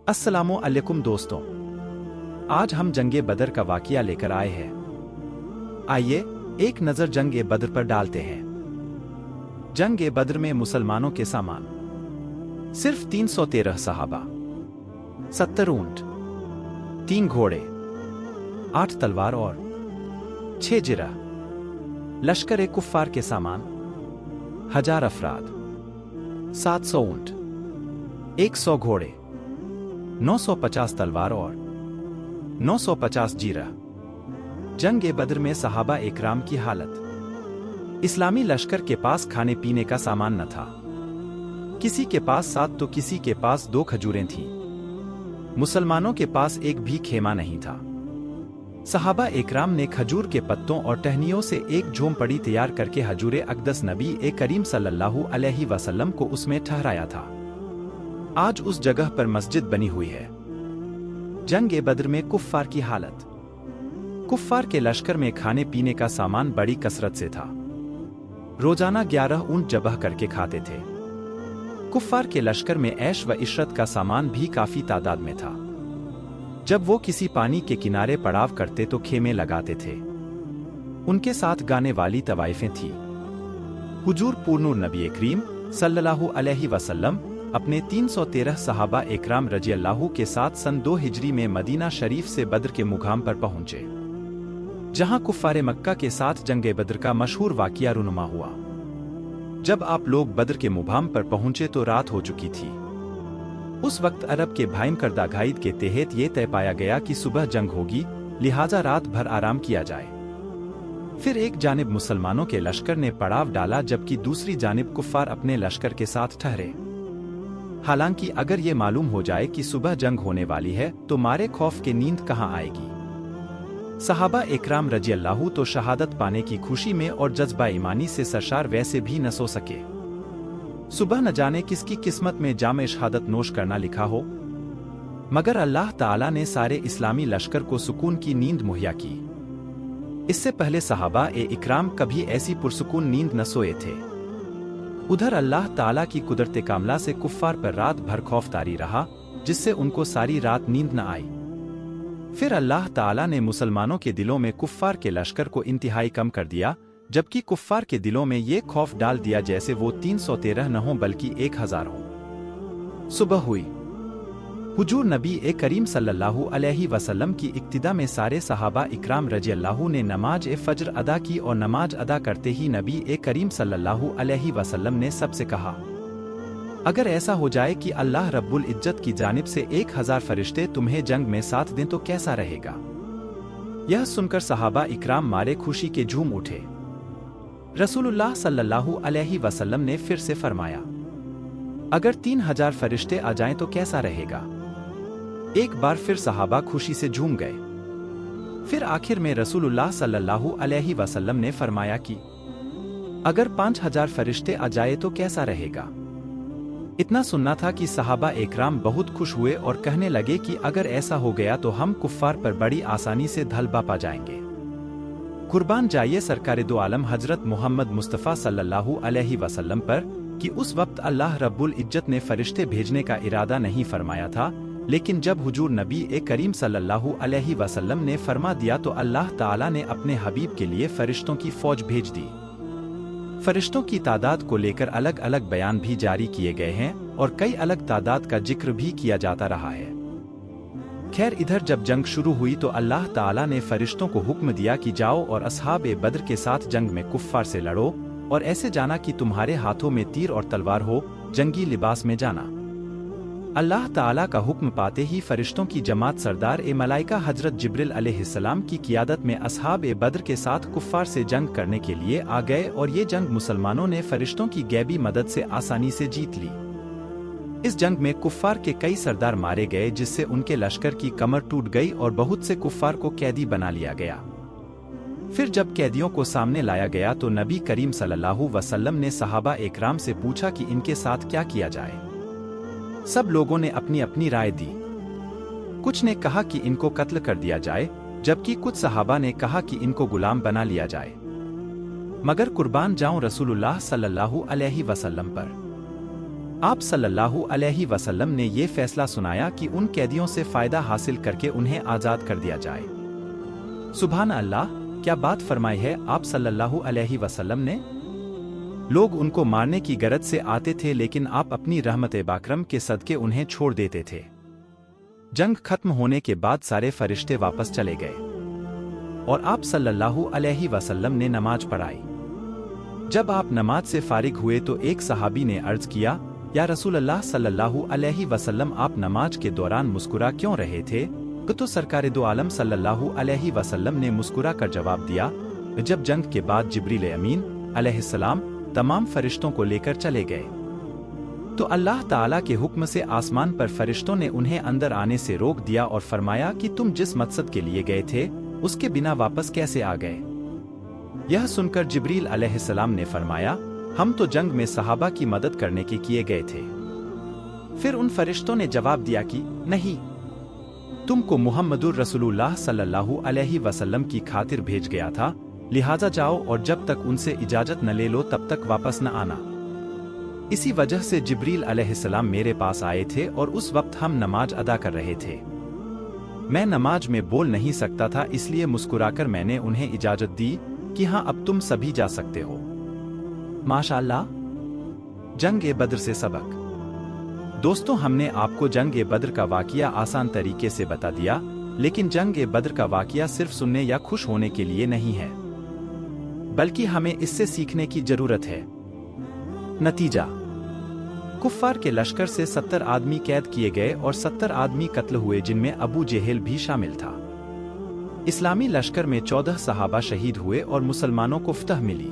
अस्सलामु अलैकुम दोस्तों, आज हम जंगे बदर का वाक़िया लेकर आए हैं। आइए एक नज़र जंगे बदर पर डालते हैं। जंगे बदर में मुसलमानों के सामान सिर्फ 313 सहाबा, 70 ऊंट, 3 घोड़े, 8 तलवार और 6 जिरा। लश्कर कुफ्फार के सामान 1000 अफराद, 700 ऊंट, 100 घोड़े, 950 तलवार और 950 जीरा। जंग बदर में सहाबा इकराम की हालत। इस्लामी लश्कर के पास खाने पीने का सामान न था। किसी के पास 7 तो किसी के पास 2 खजूरें थीं। मुसलमानों के पास एक भी खेमा नहीं था। सहाबा इकराम ने खजूर के पत्तों और टहनियों से एक झोंपड़ी तैयार करके हजूर अक़दस नबी करीम सल्लल्लाहु अलैहि वसल्लम को उसमें ठहराया था। आज उस जगह पर मस्जिद बनी हुई है। जंग बदर में कुफ्फार की हालत। कुफ्फार के लश्कर में खाने पीने का सामान बड़ी कसरत से था। रोजाना 11 ऊंट जबह करके खाते थे। कुफ्फार के लश्कर में ऐश व इशरत का सामान भी काफी तादाद में था। जब वो किसी पानी के किनारे पड़ाव करते तो खेमे लगाते थे। उनके साथ गाने वाली तवाइफें थीं। हुजूर पूर्णूर नबी करीम सल्लल्लाहु अलैहि वसल्लम अपने 313 सहाबा इकराम रज़ियल्लाहु के साथ सन 2 हिजरी में मदीना शरीफ से बद्र के मुकाम पर पहुंचे, जहां कुफ्फारे मक्का के साथ जंगे बद्र का मशहूर वाक़िया रुनुमा हुआ। जब आप लोग बद्र के मुकाम पर पहुंचे तो रात हो चुकी थी। उस वक्त अरब के भयंकर दागाइद के तहत ये तय पाया गया कि सुबह जंग होगी, लिहाजा रात भर आराम किया जाए। फिर एक जानिब मुसलमानों के लश्कर ने पड़ाव डाला, जबकि दूसरी जानिब कुफ्फार अपने लश्कर के साथ ठहरे। हालांकि अगर ये मालूम हो जाए कि सुबह जंग होने वाली है तो मारे खौफ के नींद कहां आएगी। सहाबा इकराम रज़ियल्लाहु तो शहादत पाने की खुशी में और जज्बा ईमानी से सरशार वैसे भी न सो सके। सुबह न जाने किसकी किस्मत में जामे शहादत नोश करना लिखा हो, मगर अल्लाह ताला ने सारे इस्लामी लश्कर को सुकून की नींद मुहैया की। इससे पहले सहाबा इकराम कभी ऐसी पुरसुकून नींद न सोए थे। उधर अल्लाह ताला की कुदरत कामला से कुफ्फार पर रात भर खौफ तारी रहा, जिससे उनको सारी रात नींद न आई। फिर अल्लाह ताला ने मुसलमानों के दिलों में कुफ्फार के लश्कर को इंतहाई कम कर दिया, जबकि कुफ्फार के दिलों में ये खौफ डाल दिया जैसे वो 313 न हो बल्कि 1000 हो। सुबह हुई। हुजूर नबी करीम सल्लल्लाहु अलैहि वसल्लम की इक्तिदा में सारे सहाबा इकराम रज़ियल्लाहु ने नमाज फज्र अदा की और नमाज अदा करते ही नबी करीम सल्लल्लाहु अलैहि वसल्लम ने सबसे कहा, अगर ऐसा हो जाए कि अल्लाह रब्बुल इज्जत की जानिब से 1000 फरिश्ते तुम्हें जंग में साथ दें तो कैसा रहेगा। यह सुनकर सहाबा इकराम मारे खुशी के झूम उठे। रसूलुल्लाह सल्लल्लाहु अलैहि वसल्लम ने फिर से फरमाया, अगर 3000 फरिश्ते आ जाएं तो कैसा रहेगा। एक बार फिर सहाबा खुशी से झूम गए। फिर आखिर में रसूलुल्लाह सल्लल्लाहु अलैहि वसल्लम ने फरमाया कि अगर 5000 फरिश्ते आ जाए तो कैसा रहेगा। इतना सुनना था कि सहाबा इकराम बहुत खुश हुए और कहने लगे कि अगर ऐसा हो गया तो हम कुफ्फार पर बड़ी आसानी से धलबा पा जाएंगे। कुर्बान जाइए सरकारे दो आलम हजरत मोहम्मद मुस्तफ़ा सल्लल्लाहु अलैहि वसल्लम पर कि उस वक्त अल्लाह रब्बुल इज्जत ने फरिश्ते भेजने का इरादा नहीं फरमाया था, लेकिन जब हुजूर नबी करीम सल्लल्लाहु अलैहि वसल्लम ने फरमा दिया तो अल्लाह ताला ने अपने हबीब के लिए फरिश्तों की फौज भेज दी। फरिश्तों की तादाद को लेकर अलग अलग बयान भी जारी किए गए हैं और कई अलग तादाद का जिक्र भी किया जाता रहा है। खैर, इधर जब जंग शुरू हुई तो अल्लाह ताला ने फरिश्तों को हुक्म दिया कि जाओ और असहाब बद्र के साथ जंग में कुफ्फार से लड़ो और ऐसे जाना कि तुम्हारे हाथों में तीर और तलवार हो, जंगी लिबास में जाना। अल्लाह ताला का हुक्म पाते ही फरिश्तों की जमात सरदार मलाइका हजरत जिब्रिल अलैहिस्सलाम की क़ियादत में असहाब बद्र के साथ कुफ्फार से जंग करने के लिए आ गए और ये जंग मुसलमानों ने फरिश्तों की गैबी मदद से आसानी से जीत ली। इस जंग में कुफ्फार के कई सरदार मारे गए, जिससे उनके लश्कर की कमर टूट गई और बहुत से कुफ्फार को कैदी बना लिया गया। फिर जब कैदियों को सामने लाया गया तो नबी करीम सल्लल्लाहु वसल्लम ने सहाबा इकराम से पूछा कि इनके साथ क्या किया जाए। सब लोगों ने अपनी अपनी राय दी। कुछ ने कहा कि इनको कत्ल कर दिया जाए, जबकि कुछ सहाबा ने कहा कि इनको गुलाम बना लिया जाए, मगर कुर्बान जाऊं रसूलुल्लाह सल्लल्लाहु अलैहि वसल्लम पर। आप सल्लल्लाहु अलैहि वसल्लम ने ये फैसला सुनाया कि उन कैदियों से फायदा हासिल करके उन्हें आज़ाद कर दिया जाए। सुभान अल्लाह, क्या बात फरमाई है आप सल्लल्लाहु अलैहि वसल्लम ने। लोग उनको मारने की गरज से आते थे, लेकिन आप अपनी रहमत बाकरम के सदके उन्हें छोड़ देते थे। जंग खत्म होने के बाद सारे फरिश्ते वापस चले गए और आप सल्लल्लाहु अलैहि वसल्लम ने नमाज पढ़ाई। जब आप नमाज से फारिग हुए तो एक सहाबी ने अर्ज किया, या रसूल अल्लाह सल्लल्लाहु अलैहि वसल्लम, आप नमाज के दौरान मुस्कुरा क्यों रहे थे। तो सरकार दो आलम सल्लल्लाहु अलैहि वसल्लम ने मुस्कुरा कर जवाब दिया, जब जंग के बाद जिब्रील अमीन अलैहिस्सलाम तमाम फरिश्तों को लेकर चले गए तो अल्लाह ताला के हुक्म से आसमान पर फरिश्तों ने उन्हें अंदर आने से रोक दिया और फरमाया कि तुम जिस मकसद के लिए गए थे उसके बिना वापस कैसे आ गए। यह सुनकर जिब्रील अलैहिस्सलाम ने फरमाया, हम तो जंग में सहाबा की मदद करने के किए गए थे। फिर उन फरिश्तों ने जवाब दिया कि नहीं, तुमको मुहम्मदुर रसूलुल्लाह सल्लल्लाहु अलैहि वसल्लम की खातिर भेज गया था, लिहाजा जाओ और जब तक उनसे इजाजत न ले लो तब तक वापस न आना। इसी वजह से जिब्रील अलैहिस्सलाम मेरे पास आए थे और उस वक्त हम नमाज अदा कर रहे थे। मैं नमाज में बोल नहीं सकता था, इसलिए मुस्कुराकर मैंने उन्हें इजाजत दी कि हाँ, अब तुम सभी जा सकते हो। माशाअल्लाह। जंग बद्र से सबक। दोस्तों, हमने आपको जंग बद्र का वाकया आसान तरीके से बता दिया, लेकिन जंग बद्र का वाकया सिर्फ सुनने या खुश होने के लिए नहीं है, बल्कि हमें इससे सीखने की जरूरत है। नतीजा, कुफ्फार के लश्कर से 70 आदमी कैद किए गए और 70 आदमी कत्ल हुए, जिनमें अबू जेहल भी शामिल था। इस्लामी लश्कर में 14 सहाबा शहीद हुए और मुसलमानों को फतह मिली।